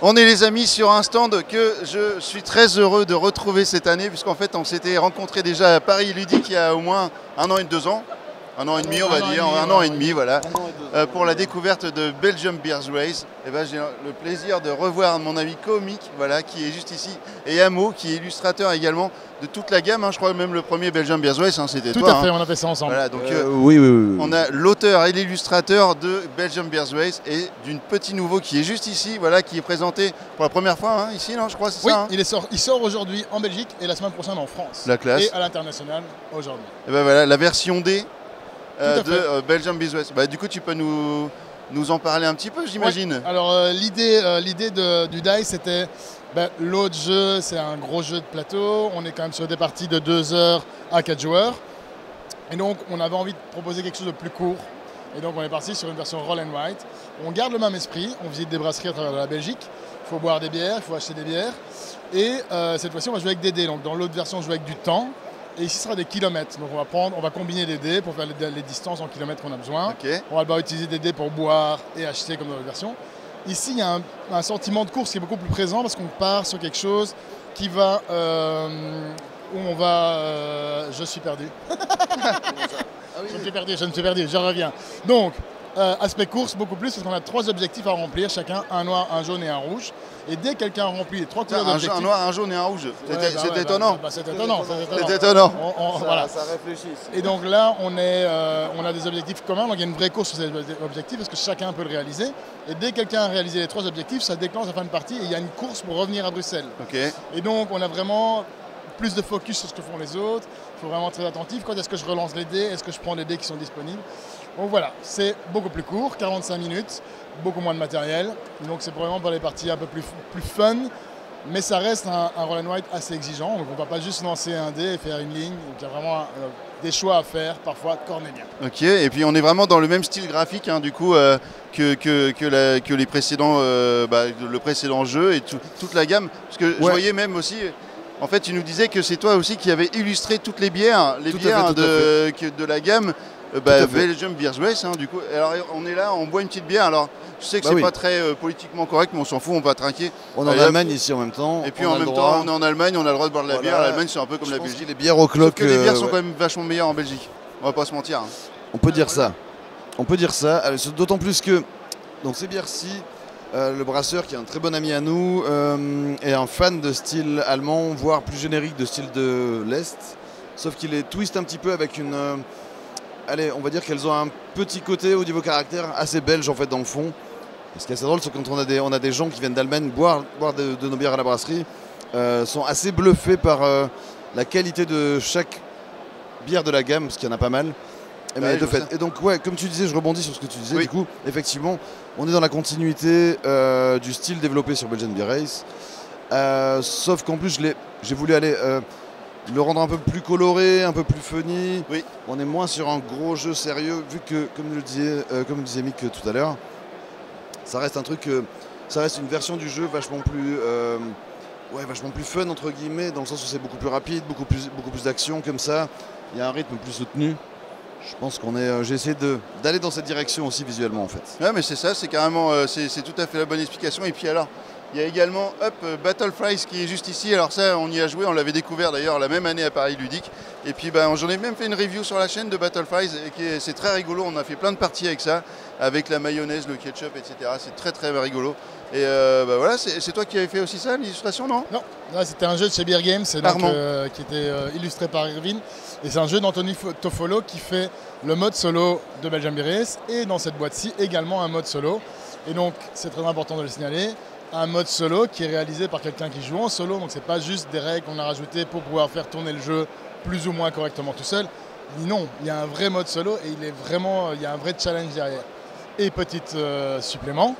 On est les amis sur un stand que je suis très heureux de retrouver cette année puisqu'en fait on s'était rencontrés déjà à Paris Ludique il y a au moins 1 an et 2 ans. 1 an et demi on va dire, 1 an et demi voilà, pour la découverte de Belgium Beers Race. Et ben, j'ai le plaisir de revoir mon ami comique voilà, qui est juste ici et Amo qui est illustrateur également de toute la gamme, hein, je crois même le premier Belgium Beers Race, hein, c'était toi. Tout à fait, hein. on a fait ça ensemble. Voilà, donc, oui. On a l'auteur et l'illustrateur de Belgium Beers Race et d'une petit nouveau qui est juste ici, voilà, qui est présenté pour la première fois hein, ici, non, je crois, c'est oui, ça. Hein. il sort aujourd'hui en Belgique et la semaine prochaine en France. La classe. Et à l'international aujourd'hui. Et ben voilà, la version D de Belgium Beers Race. Bah, du coup, tu peux nous en parler un petit peu, j'imagine. Ouais. Alors l'idée du DICE, c'était l'autre jeu, c'est un gros jeu de plateau. On est quand même sur des parties de 2 heures à 4 joueurs. Et donc on avait envie de proposer quelque chose de plus court. Et donc on est parti sur une version roll and write. On garde le même esprit, on visite des brasseries à travers la Belgique. Il faut boire des bières, il faut acheter des bières. Et cette fois-ci on va jouer avec des dés. Donc dans l'autre version on joue avec du temps. Et ici, ce sera des kilomètres. Donc, on va combiner des dés pour faire les distances en kilomètres qu'on a besoin. Okay. On va devoir utiliser des dés pour boire et acheter comme dans la version. Ici, il y a un sentiment de course qui est beaucoup plus présent parce qu'on part sur quelque chose qui va... où on va... je suis perdu. Je me suis perdu, je reviens. Donc, aspect course beaucoup plus parce qu'on a 3 objectifs à remplir, chacun un noir, un jaune et un rouge. Et dès que quelqu'un remplit les 3 couleurs d'objectifs... Un noir, un jaune et un rouge. C'est étonnant. C'est étonnant. C'est étonnant. Voilà. Ça réfléchit. Et donc là, on a des objectifs communs. Donc il y a une vraie course sur ces objectifs parce que chacun peut le réaliser. Et dès que quelqu'un a réalisé les 3 objectifs, ça déclenche la fin de partie et il y a une course pour revenir à Bruxelles. Okay. Et donc on a vraiment plus de focus sur ce que font les autres. Il faut vraiment être très attentif. Quand est-ce que je relance les dés? Est-ce que je prends les dés qui sont disponibles? Donc voilà, c'est beaucoup plus court, 45 minutes, beaucoup moins de matériel. Donc c'est vraiment pour les parties un peu plus fun, mais ça reste un roll and write assez exigeant. Donc on ne va pas juste lancer un dé et faire une ligne. Donc il y a vraiment des choix à faire, parfois cornéliens. Ok, et puis on est vraiment dans le même style graphique hein, du coup que les précédents, le précédent jeu et toute la gamme. Parce que je voyais même aussi... En fait, tu nous disais que c'est toi aussi qui avais illustré toutes les bières, de la gamme Belgium Beers Race. Hein, du coup, alors on est là, on boit une petite bière. Alors, je sais que c'est pas très politiquement correct, mais on s'en fout, on va trinquer. On est en Allemagne ici en même temps. Et puis en même temps, on est en Allemagne, on a le droit de boire de la bière. L'Allemagne, c'est un peu comme la Belgique. Les bières au clock. Sauf que les bières sont quand même vachement meilleures en Belgique. On va pas se mentir. Hein. On peut dire ça. On peut dire ça. D'autant plus que donc ces bières-ci. Le brasseur qui est un très bon ami à nous est un fan de style allemand, voire plus générique de style de l'Est. Sauf qu'il les twist un petit peu avec une... allez, on va dire qu'elles ont un petit côté au niveau caractère assez belge en fait dans le fond. Ce qui est assez drôle, c'est quand on a des gens qui viennent d'Allemagne boire de nos bières à la brasserie, sont assez bluffés par la qualité de chaque bière de la gamme, parce qu'il y en a pas mal. Et donc ouais, comme tu disais, je rebondis sur ce que tu disais, du coup, effectivement, on est dans la continuité du style développé sur Belgian Beer Race, sauf qu'en plus j'ai voulu aller le rendre un peu plus coloré, un peu plus funny. Oui. On est moins sur un gros jeu sérieux, vu que, comme disait Mick tout à l'heure, ça reste un truc, ça reste une version du jeu vachement plus fun entre guillemets, dans le sens où c'est beaucoup plus rapide, beaucoup plus d'action comme ça, il y a un rythme plus soutenu. Je pense j'ai essayé d'aller dans cette direction aussi visuellement en fait. Ouais, mais c'est ça, c'est carrément, c'est tout à fait la bonne explication. Et puis alors, il y a également Battle Fries qui est juste ici. Alors ça, on y a joué, on l'avait découvert d'ailleurs la même année à Paris Ludique. Et puis j'en ai même fait une review sur la chaîne de Battle Fries et c'est très rigolo. On a fait plein de parties avec ça, avec la mayonnaise, le ketchup, etc. C'est très très rigolo. Et voilà, c'est toi qui avais fait aussi ça, l'illustration, non? Non, c'était un jeu de chez Beer Games qui était illustré par Irvine. Et c'est un jeu d'Anthony Toffolo qui fait le mode solo de Belgium Beer Race et dans cette boîte-ci également un mode solo. Et donc c'est très important de le signaler, un mode solo qui est réalisé par quelqu'un qui joue en solo. Donc c'est pas juste des règles qu'on a rajoutées pour pouvoir faire tourner le jeu plus ou moins correctement tout seul. Non, il y a un vrai mode solo et il y a un vrai challenge derrière. Et petit supplément,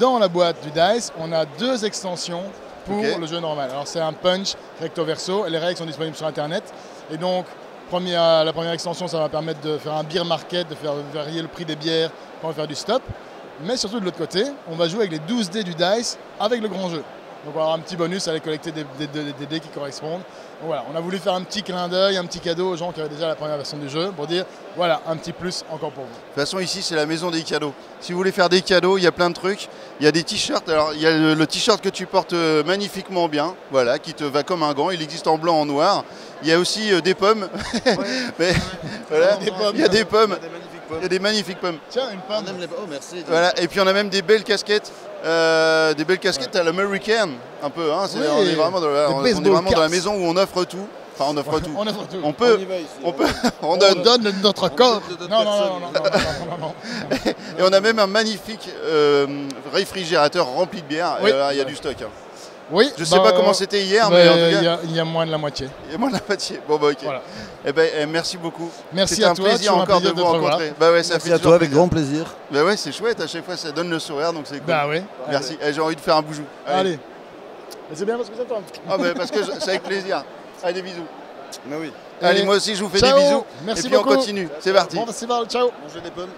dans la boîte du DICE, on a 2 extensions pour le jeu normal. Alors c'est un punch recto verso et les règles sont disponibles sur internet. Et donc la première extension, ça va permettre de faire un beer market, de faire varier le prix des bières pour faire du stop. Mais surtout de l'autre côté, on va jouer avec les 12 dés du DICE avec le grand jeu. Donc on va avoir un petit bonus à aller collecter des dés qui correspondent. Donc voilà, on a voulu faire un petit clin d'œil, un petit cadeau aux gens qui avaient déjà la première version du jeu pour dire voilà, un petit plus encore pour vous. De toute façon, ici, c'est la maison des cadeaux. Si vous voulez faire des cadeaux, il y a plein de trucs. Il y a des t-shirts. Alors, il y a le t-shirt que tu portes magnifiquement bien, voilà, qui te va comme un gant. Il existe en blanc, en noir. Il y a aussi des pommes. Mais, voilà, il y a des pommes. Il y a des magnifiques pommes. Tiens, une pomme. Oh, merci. Voilà. Et puis on a même des belles casquettes. Des belles casquettes à l'américaine, un peu. Hein. Oui, on est vraiment, on est vraiment dans la maison où on offre tout. Enfin, on offre tout. On offre tout. On peut. On donne. On donne notre corps. Non. Et on a même un magnifique réfrigérateur rempli de bière. Oui. Il y a du stock. Hein. Oui. Je sais pas comment c'était hier, mais en tout cas, il y a moins de la moitié. il y a moins de la moitié. Bon, bah, ok. Voilà. Eh ben, merci beaucoup. Merci C'était à un toi. plaisir encore de vous rencontrer. Bah ouais, ça Merci fait à toujours toi, avec plaisir. grand plaisir. Bah ouais, c'est chouette. À chaque fois, ça donne le sourire, donc c'est cool. Bah oui. Merci. J'ai envie de faire un boujou. Allez. Mais c'est bien parce que ça tombe. Ah bah parce que c'est avec plaisir. Allez, des bisous. Mais oui. Allez, moi aussi, je vous fais Ciao. des bisous. Merci et puis beaucoup. on continue. C'est parti. Bon festival. Ciao. Mangez des pommes.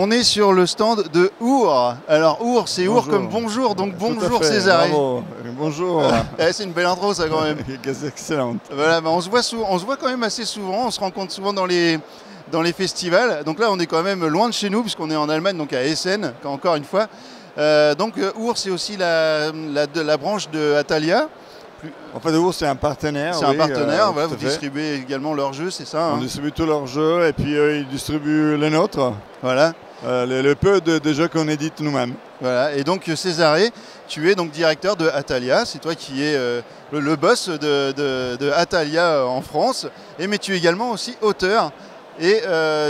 On est sur le stand de Our. Alors Our, c'est Our Bonjour. comme bonjour, donc Tout à bonjour fait, Césaré. bravo. Bonjour. C'est une belle intro ça quand même. Excellente. Voilà, bah, on se voit quand même assez souvent, on se rencontre souvent dans les festivals. Donc là on est quand même loin de chez nous puisqu'on est en Allemagne, donc à Essen, encore une fois. Donc Our, c'est aussi la branche de Atalia. En fait, Our, c'est un partenaire. C'est un partenaire, voilà, tout vous à fait. distribuez également leurs jeux, c'est ça On hein. distribue tous leurs jeux et puis ils distribuent les nôtres. Voilà. Le peu de jeux qu'on édite nous-mêmes. Voilà, et donc Césaré, tu es donc directeur de Atalia, c'est toi qui es le boss de Atalia en France, mais tu es également aussi auteur. Et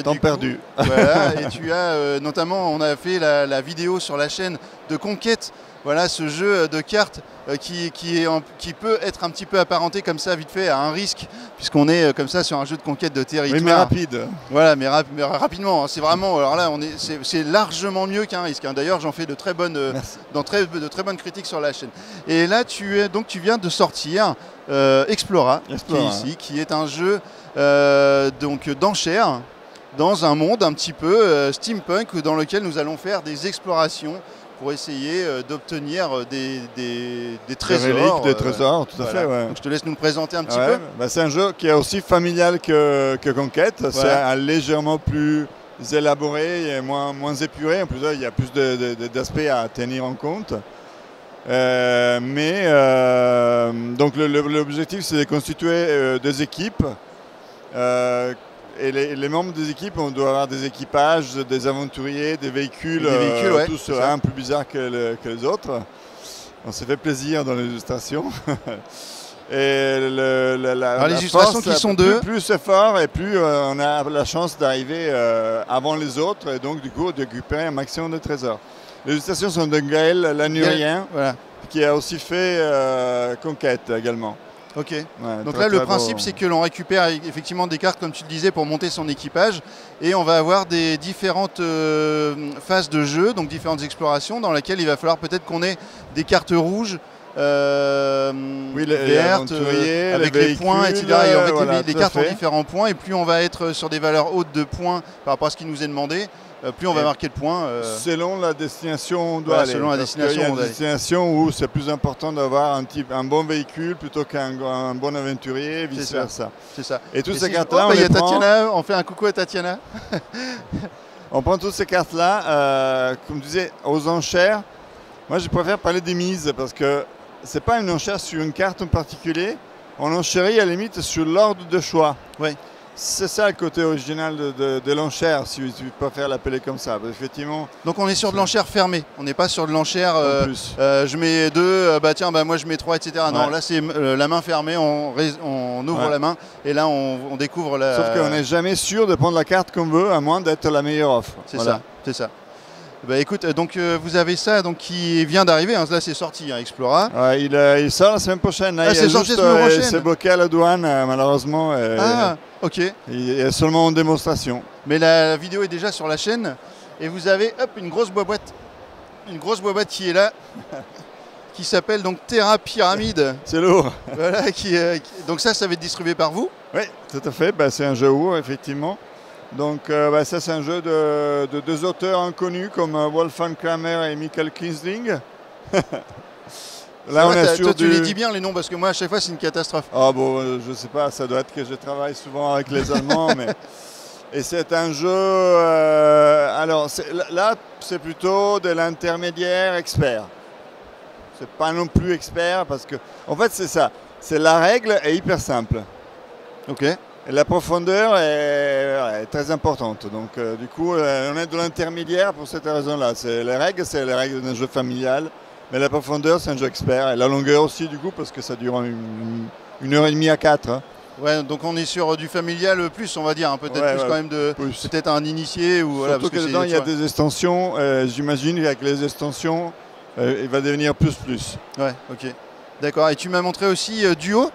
Temps du perdu. Coup, voilà, et tu as notamment, on a fait la vidéo sur la chaîne de Conquête, voilà ce jeu de cartes qui peut être un petit peu apparenté comme ça vite fait à un risque, puisqu'on est comme ça sur un jeu de conquête de territoire. Oui, mais rapide. Voilà, mais rapidement, hein, c'est vraiment, alors là, c'est largement mieux qu'un risque. Hein. D'ailleurs, j'en fais de très bonnes critiques sur la chaîne. Et là, tu viens de sortir Explora, qui est ici, qui est un jeu donc d'enchères dans un monde un petit peu steampunk dans lequel nous allons faire des explorations pour essayer d'obtenir des trésors. Des reliques, des trésors, tout à voilà. fait. Ouais. Donc je te laisse nous le présenter un petit peu. Bah, c'est un jeu qui est aussi familial que Conquête. Ouais. C'est légèrement plus élaboré et moins épuré. En plus, il y a plus d'aspects à tenir en compte. Donc l'objectif, c'est de constituer des équipes. Et les membres des équipes, on doit avoir des équipages, des aventuriers, des véhicules ouais, tous un peu bizarres que les autres. On s'est fait plaisir dans l'illustration. Et les illustrations qui sont deux. Plus c'est fort et plus on a la chance d'arriver avant les autres et donc du coup de récupérer un maximum de trésors. Les illustrations sont de Gaël Lanurien, voilà, qui a aussi fait Conquête également. Ok, ouais, donc là le principe c'est que l'on récupère effectivement des cartes comme tu le disais pour monter son équipage et on va avoir des différentes phases de jeu, donc différentes explorations dans lesquelles il va falloir peut-être qu'on ait des cartes rouges, vertes, avec les points, etc. Et en fait voilà, les cartes ont différents points et plus on va être sur des valeurs hautes de points par rapport à ce qui nous est demandé, plus on va marquer le point. Selon la destination, on doit voilà, aller. Selon la destination, il y a une destination où c'est plus important d'avoir un bon véhicule plutôt qu'un bon aventurier, vice versa. C'est ça. Et toutes ces cartes-là, il y a Tatiana, on fait un coucou à Tatiana. On prend toutes ces cartes-là, comme je disais, aux enchères. Moi, je préfère parler des mises parce que c'est pas une enchère sur une carte en particulier. On enchérit à la limite sur l'ordre de choix. Oui. C'est ça le côté original de l'enchère, si tu préfères l'appeler comme ça. Effectivement. Donc on est sur de l'enchère fermée, on n'est pas sur de l'enchère je mets 2, moi je mets 3, etc. Ouais. Non, là c'est la main fermée, on ouvre la main et là on découvre la... Sauf qu'on n'est jamais sûr de prendre la carte qu'on veut, à moins d'être la meilleure offre. C'est ça, c'est ça. Écoute, donc vous avez ça qui vient d'arriver, hein, là c'est sorti, hein, Explora. Ouais, il sort la semaine prochaine. Là, c'est sorti la semaine prochaine. C'est bloqué à la douane, malheureusement. Ok. Il est seulement en démonstration. Mais la vidéo est déjà sur la chaîne et vous avez une grosse boîte qui est là, qui s'appelle donc Terra Pyramide. C'est lourd. Voilà, donc ça va être distribué par vous. Oui, tout à fait. C'est un jeu lourd, effectivement. Donc ça c'est un jeu de 2 auteurs inconnus comme Wolfgang Kramer et Michael Kinsling. Là, toi, tu les dis bien les noms parce que moi à chaque fois c'est une catastrophe. Ah bon, je sais pas, ça doit être que je travaille souvent avec les Allemands. mais... Et c'est un jeu, alors là c'est plutôt de l'intermédiaire expert. C'est pas non plus expert parce que, en fait c'est ça, la règle est hyper simple. Ok. Et la profondeur est très importante. Donc du coup, on est de l'intermédiaire pour cette raison-là. C'est les règles d'un jeu familial. Mais la profondeur, c'est un jeu expert. Et la longueur aussi, du coup, parce que ça dure 1h30 à 4. Hein. Ouais, donc on est sur du familial plus, on va dire. Hein, peut-être plus quand même peut-être un initié. Ou, surtout parce que dedans, il y a des extensions. J'imagine qu'avec les extensions, il va devenir plus. Ouais, ok. D'accord. Et tu m'as montré aussi Duos,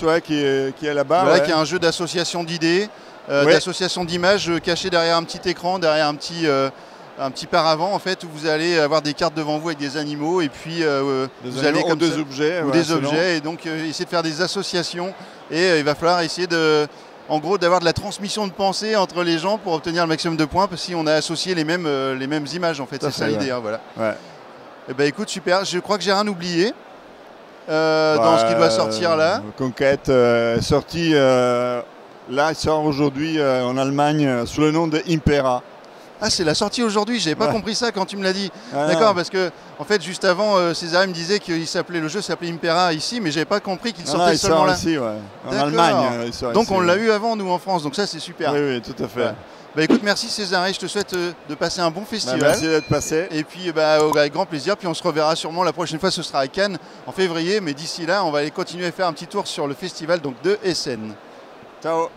ouais, qui est là-bas. Voilà, qui est un jeu d'association d'idées, d'association d'images caché derrière un petit écran, derrière un petit paravent en fait, où vous allez avoir des cartes devant vous avec des animaux et puis vous allez comme des objets. Ou des objets et donc essayer de faire des associations et il va falloir essayer en gros d'avoir de la transmission de pensée entre les gens pour obtenir le maximum de points parce qu'on a associé les mêmes images en fait. C'est ça l'idée. Hein, voilà. Ouais. Et écoute, super, je crois que j'ai rien oublié. Dans ce qui doit sortir là. Conquête est sorti, là il sort aujourd'hui en Allemagne sous le nom de Impera. Ah, c'est la sortie aujourd'hui, j'avais pas compris ça quand tu me l'as dit. D'accord, parce que en fait juste avant César me disait que le jeu s'appelait Impera ici, mais j'avais pas compris qu'il sortait seulement là. Ici, en Allemagne. Il sort donc ici, on l'a eu avant nous en France, donc ça c'est super. Oui, tout à fait. Ouais. Écoute, merci César, je te souhaite de passer un bon festival. Merci d'être passé. Et puis avec grand plaisir, puis on se reverra sûrement la prochaine fois, ce sera à Cannes en février, mais d'ici là on va aller continuer à faire un petit tour sur le festival donc, de Essen. Ciao.